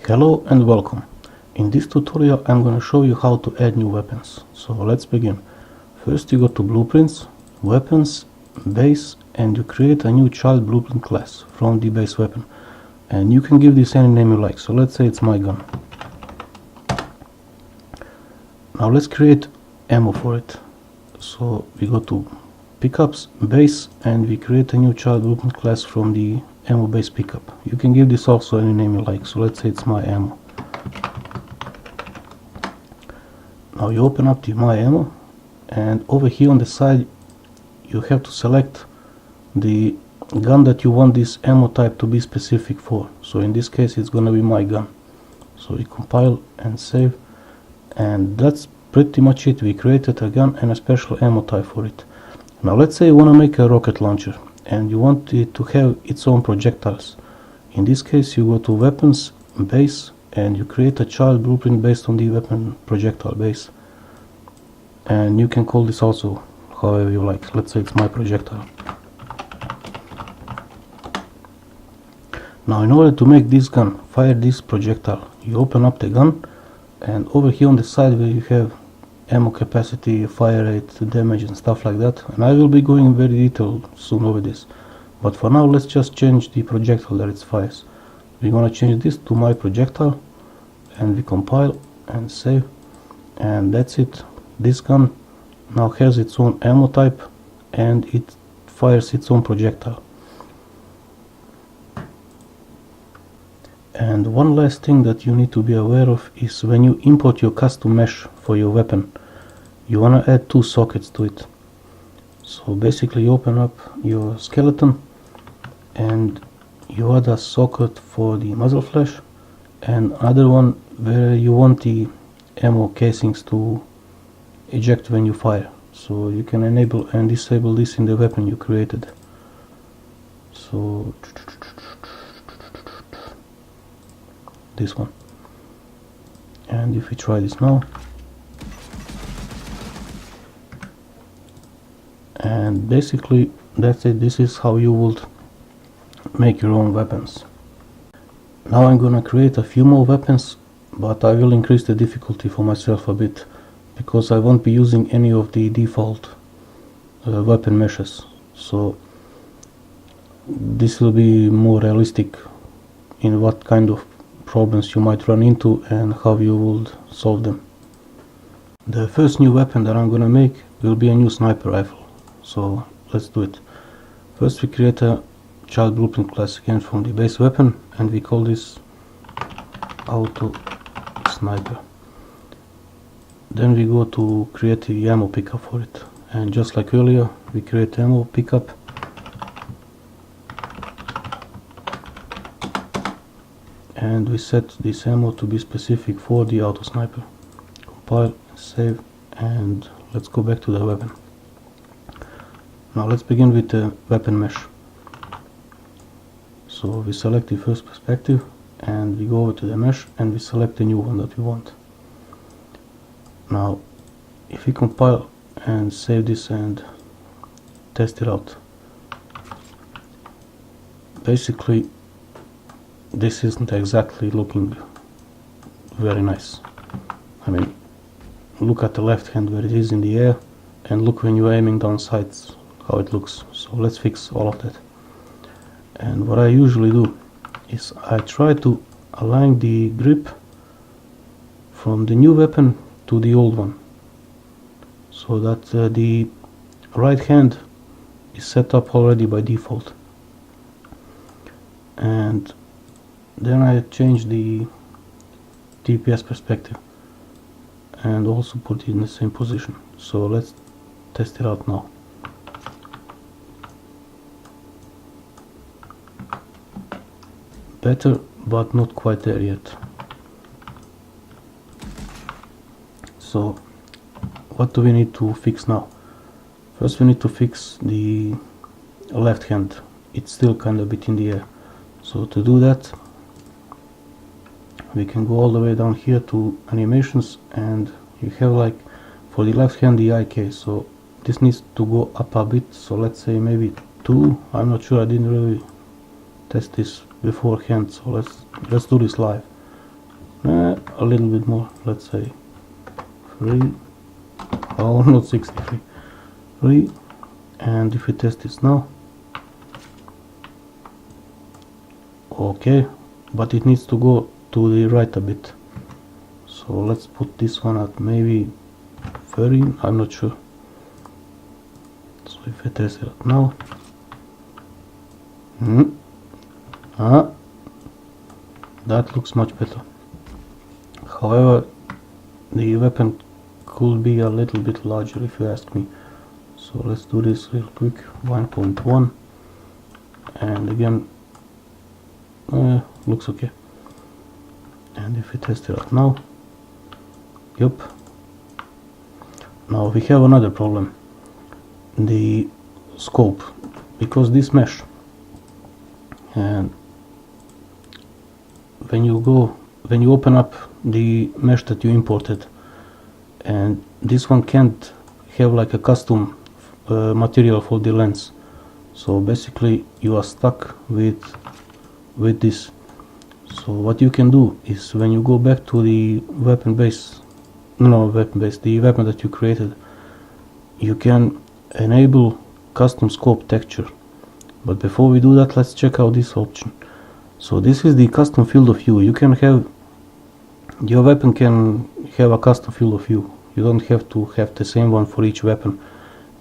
Hello and welcome. In this tutorial I'm going to show you how to add new weapons. So let's begin. First you go to Blueprints, Weapons, Base, and you create a new child blueprint class from the base weapon. And you can give this any name you like. So let's say it's my gun. Now let's create ammo for it. So we go to Pickups, Base, and we create a new child blueprint class from the ammo base pickup. You can give this also any name you like. So let's say it's my ammo. Now you open up the my ammo, and over here on the side you have to select the gun that you want this ammo type to be specific for. So in this case it's gonna be my gun. So we compile and save, and that's pretty much it. We created a gun and a special ammo type for it. Now let's say you want to make a rocket launcher and you want it to have its own projectiles. In this case you go to Weapons, Base, and you create a child blueprint based on the weapon projectile base. And you can call this also however you like. Let's say it's my projectile. Now in order to make this gun fire this projectile, you open up the gun, and over here on the side where you have ammo capacity, fire rate, damage and stuff like that, and I will be going in very detailed soon over this, but for now let's just change the projectile that it fires. We're gonna change this to my projectile, and we compile and save, and that's it. This gun now has its own ammo type and it fires its own projectile. And one last thing that you need to be aware of is when you import your custom mesh for your weapon, you want to add two sockets to it. So basically you open up your skeleton and you add a socket for the muzzle flash and other one where you want the ammo casings to eject when you fire. So you can enable and disable this in the weapon you created. So this one, and if we try this now, and basically that's it. This is how you would make your own weapons. Now I'm gonna create a few more weapons, but I will increase the difficulty for myself a bit because I won't be using any of the default weapon meshes. So this will be more realistic in what kind of problems you might run into and how you would solve them. The first new weapon that I'm gonna make will be a new sniper rifle. So let's do it. First we create a child blueprint class again from the base weapon, and we call this auto sniper. Then we go to create the ammo pickup for it, and just like earlier we create ammo pickup, and we set this ammo to be specific for the auto sniper. Compile, save, and let's go back to the weapon. Now let's begin with the weapon mesh. So we select the first perspective and we go over to the mesh and we select the new one that we want. Now if we compile and save this and test it out, basically this isn't exactly looking very nice. I mean, look at the left hand where it is in the air, and look when you're aiming down sights how it looks. So let's fix all of that. And what I usually do is I try to align the grip from the new weapon to the old one, so that the right hand is set up already by default. And then I change the TPS perspective and also put it in the same position. So let's test it out now. Better, but not quite there yet. So what do we need to fix now? First we need to fix the left hand. It's still kind of a bit in the air. So to do that we can go all the way down here to animations, and you have like for the left hand the IK, so this needs to go up a bit. So let's say maybe 2. I'm not sure, I didn't really test this beforehand, so let's do this live. a little bit more, let's say 3, oh not 63, 3, and if we test this now, okay, but it needs to go to the right a bit, so let's put this one at maybe 30, I'm not sure. So if I test it now, that looks much better. However, the weapon could be a little bit larger if you ask me. So let's do this real quick. 1.1, and again, looks okay. And if we test it out now, yep. Now we have another problem. The scope, because this mesh, and when you open up the mesh that you imported, and this one can't have like a custom material for the lens, so basically you are stuck with this. So what you can do is, when you go back to the weapon base, the weapon that you created, you can enable custom scope texture. But before we do that, let's check out this option. So this is the custom field of view. You can have, your weapon can have a custom field of view. You don't have to have the same one for each weapon.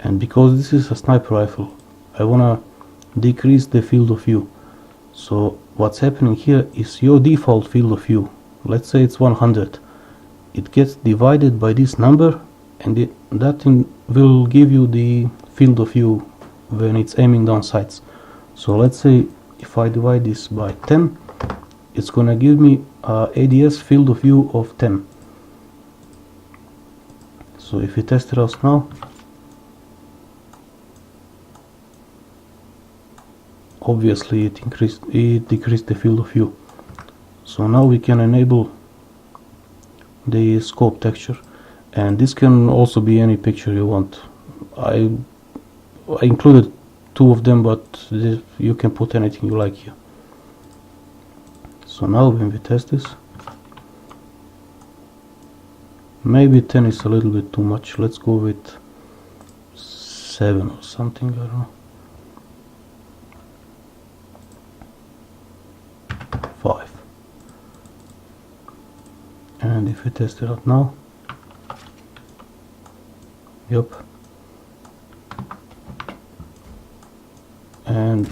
And because this is a sniper rifle, I wanna decrease the field of view. So what's happening here is your default field of view, let's say it's 100, it gets divided by this number, and that will give you the field of view when it's aiming down sights. So let's say if I divide this by 10, it's gonna give me ADS field of view of 10. So if we test it out now, obviously it decreased the field of view. So now we can enable the scope texture, and this can also be any picture you want. I included 2 of them, but you can put anything you like here. So now when we test this, maybe 10 is a little bit too much. Let's go with 7 or something, I don't know. 5. And if we test it out now, yep, and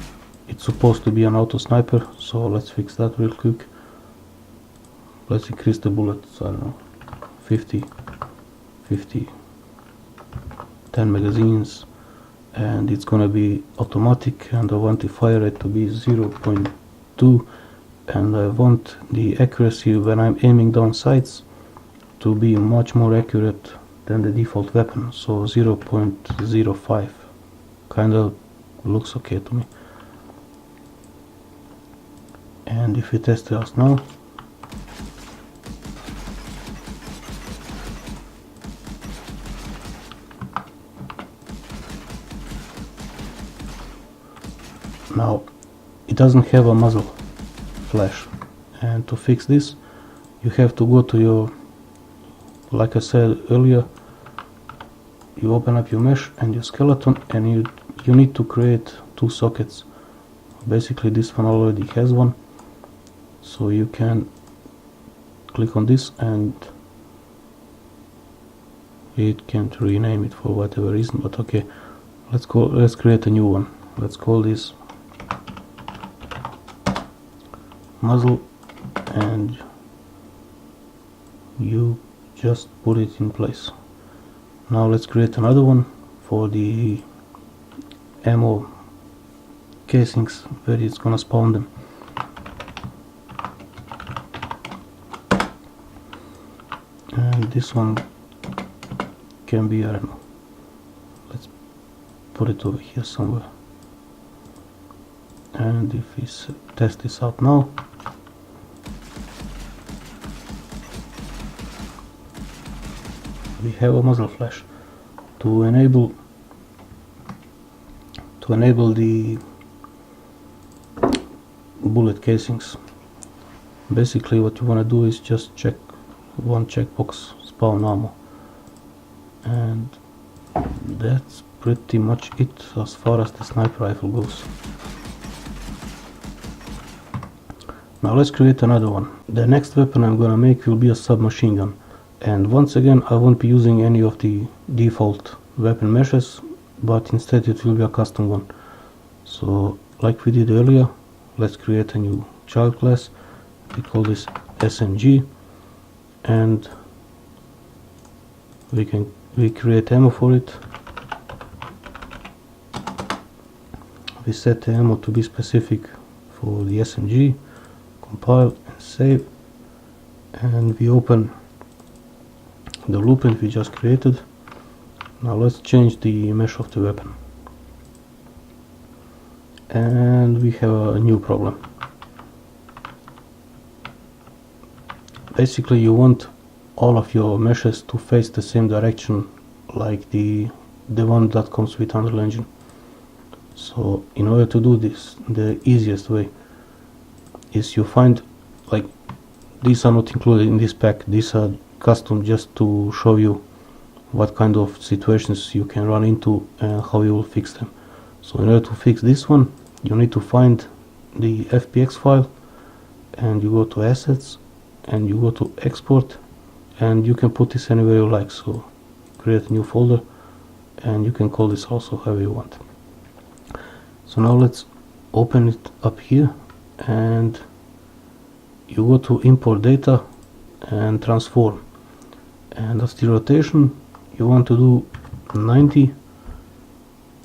it's supposed to be an auto sniper, so let's fix that real quick. Let's increase the bullets, I don't know, 50, 10 magazines, and it's gonna be automatic, and I want the fire rate to be 0.2, and I want the accuracy when I'm aiming down sights to be much more accurate than the default weapon, so 0.05 kinda looks okay to me. And if we test it out now, now it doesn't have a muzzle flash, and to fix this you have to go to your, like I said earlier, you open up your mesh and your skeleton, and you need to create 2 sockets. Basically this one already has one, so you can click on this, and it can't rename it for whatever reason, but okay, let's create a new one. Let's call this muzzle, and you just put it in place. Now let's create another one for the ammo casings where it's gonna spawn them. And this one can be, I don't know, let's put it over here somewhere. And if we test this out now, we have a muzzle flash. To enable the bullet casings, basically what you want to do is just check one checkbox, spawn ammo, and that's pretty much it as far as the sniper rifle goes. Now let's create another one. The next weapon I'm gonna make will be a submachine gun, and once again I won't be using any of the default weapon meshes, but instead it will be a custom one. So like we did earlier, let's create a new child class. We call this SMG, and we create ammo for it. We set the ammo to be specific for the SMG, compile and save, and we open the blueprint we just created. Now let's change the mesh of the weapon, and we have a new problem. Basically you want all of your meshes to face the same direction like the one that comes with Unreal Engine. So in order to do this, the easiest way is you find, like, these are not included in this pack, these are custom just to show you what kind of situations you can run into and how you will fix them. So in order to fix this one, you need to find the FPX file, and you go to assets and you go to export, and you can put this anywhere you like. So create a new folder, and you can call this also however you want. So now let's open it up here, and you go to import data and transform, and as the rotation you want to do 90,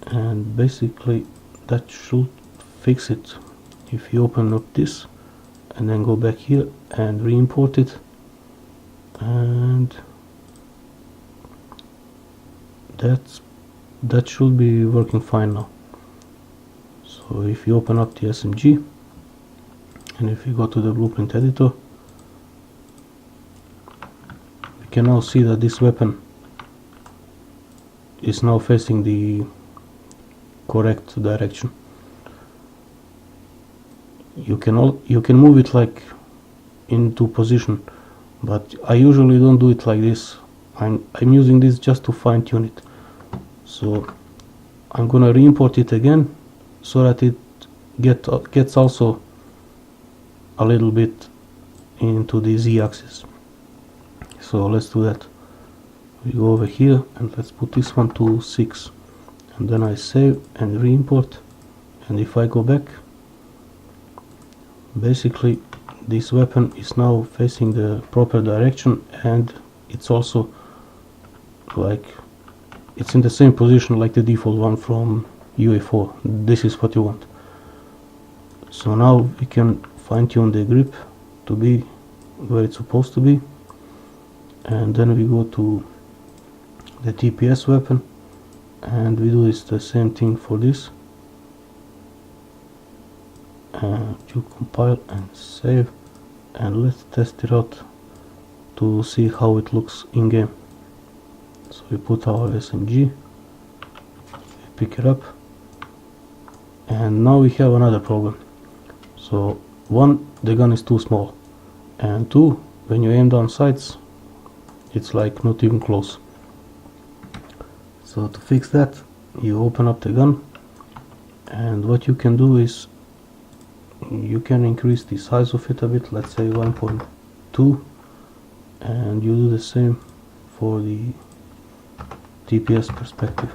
and basically that should fix it. If you open up this and then go back here and re-import it, and that should be working fine now. So if you open up the SMG, and if you go to the blueprint editor, we can now see that this weapon is now facing the correct direction. You can move it like into position, but I usually don't do it like this. I'm using this just to fine tune it. So I'm gonna re-import it again so that it gets also a little bit into the Z-axis. So let's do that. We go over here and let's put this one to 6, and then I save and re-import, and if I go back, basically this weapon is now facing the proper direction, and it's also like it's in the same position like the default one from UE4. This is what you want. So now we can fine-tune the grip to be where it's supposed to be, and then we go to the TPS weapon and we do the same thing for this, and you compile and save, and let's test it out to see how it looks in game. So we put our SMG, we pick it up, and now we have another problem. So one, the gun is too small, and two, when you aim down sights, it's like not even close. So to fix that, you open up the gun, and what you can do is you can increase the size of it a bit, let's say 1.2, and you do the same for the TPS perspective.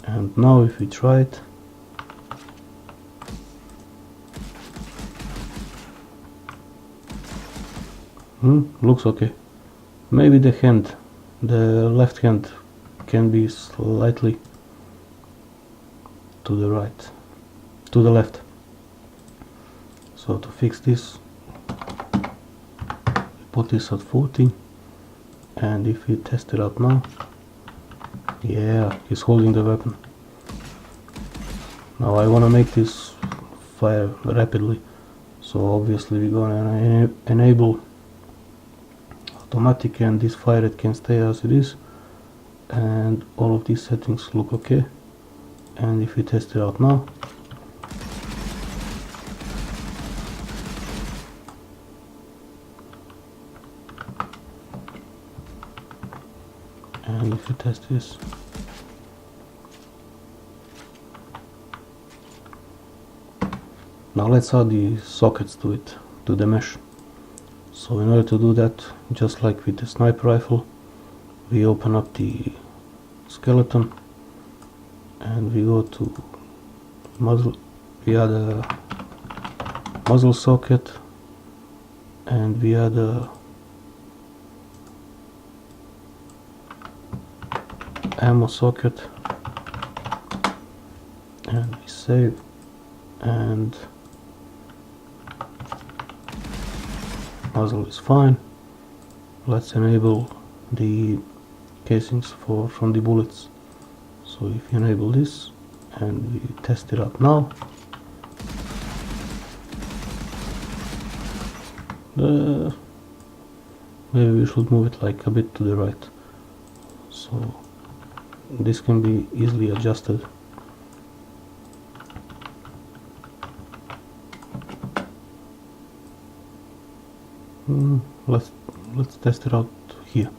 And now if we try it, looks okay. Maybe the left hand can be slightly to the right, to the left. So to fix this, we put this at 40, and if we test it out now, yeah, he's holding the weapon. Now I want to make this fire rapidly, so obviously we're gonna enable automatic, and this fire rate can stay as it is, and all of these settings look okay. And if we test it out now, And if you test this, now let's add the sockets to it, to the mesh. So in order to do that, just like with the sniper rifle, we open up the skeleton and we go to muzzle, we add a muzzle socket and we add a ammo socket and we save, and muzzle is fine. Let's enable the casings from the bullets. So if you enable this and we test it out now, maybe we should move it like a bit to the right, so this can be easily adjusted. Let's test it out here.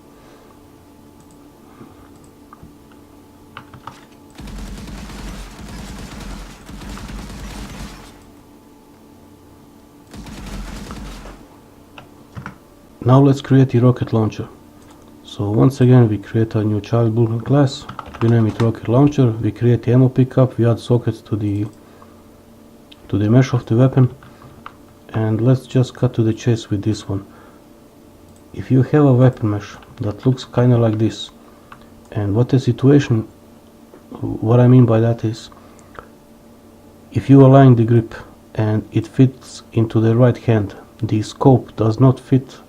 Now let's create the rocket launcher. So once again we create a new child building class, we name it rocket launcher, we create the ammo pickup, we add sockets to the mesh of the weapon, and let's just cut to the chase with this one. If you have a weapon mesh that looks kinda like this, and what I mean by that is, if you align the grip and it fits into the right hand, the scope does not fit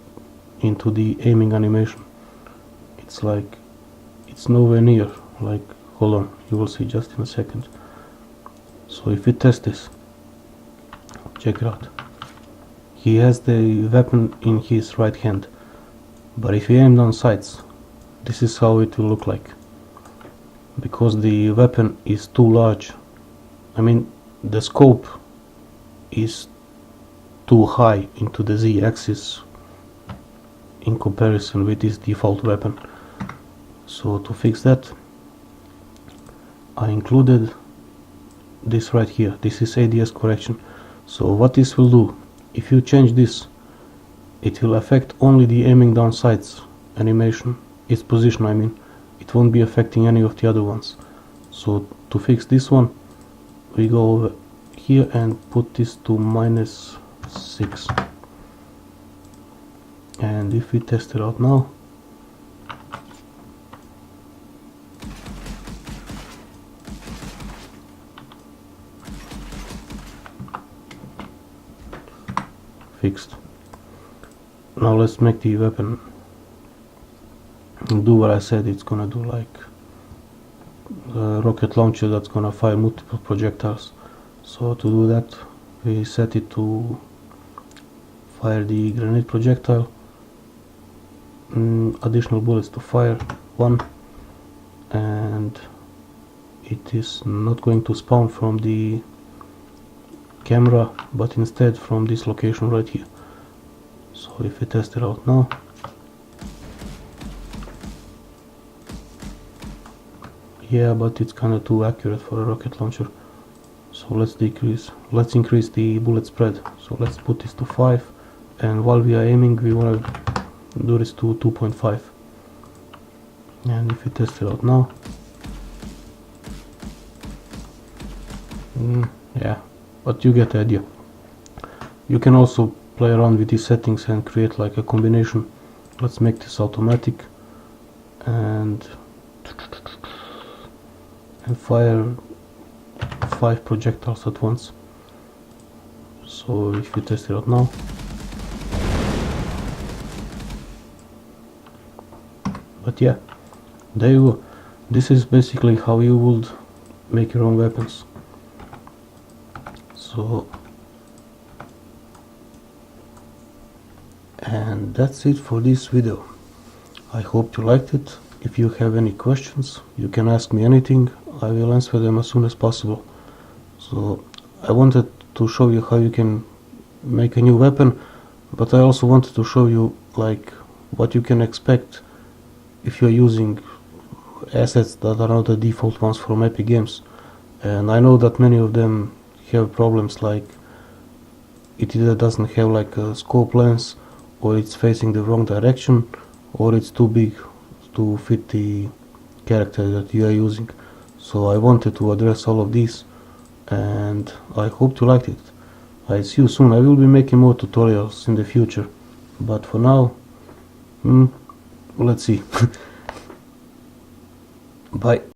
into the aiming animation. It's like, it's nowhere near, like, hold on, you will see just in a second. So if we test this, check it out. He has the weapon in his right hand, but if you aim down sights, this is how it will look like, because the weapon is too large. I mean, the scope is too high into the Z-axis in comparison with this default weapon. So to fix that, I included this right here. This is ADS correction. So what this will do, if you change this, it will affect only the aiming down sights animation, its position I mean. It won't be affecting any of the other ones. So to fix this one, we go over here and put this to -6. And if we test it out now, fixed. Now let's make the weapon do what I said it's gonna do, like a rocket launcher that's gonna fire multiple projectiles. So to do that, we set it to fire the grenade projectile, additional bullets to fire 1, and it is not going to spawn from the camera but instead from this location right here. So if we test it out now, yeah, but it's kinda too accurate for a rocket launcher. So let's increase the bullet spread. So let's put this to 5, and while we are aiming we want to do this to 2.5. And if we test it out now, yeah, but you get the idea. You can also play around with these settings and create like a combination. Let's make this automatic and fire 5 projectiles at once. So if you test it out now, but yeah, there you go. This is basically how you would make your own weapons. So, and that's it for this video. I hope you liked it. If you have any questions, you can ask me anything. I will answer them as soon as possible. So I wanted to show you how you can make a new weapon, but I also wanted to show you like what you can expect if you're using assets that are not the default ones from Epic Games, and I know that many of them have problems like it either doesn't have like a scope lens, or it's facing the wrong direction, or it's too big to fit the character that you are using. So I wanted to address all of these, and I hope you liked it. I see you soon. I will be making more tutorials in the future, but for now, let's see. Bye.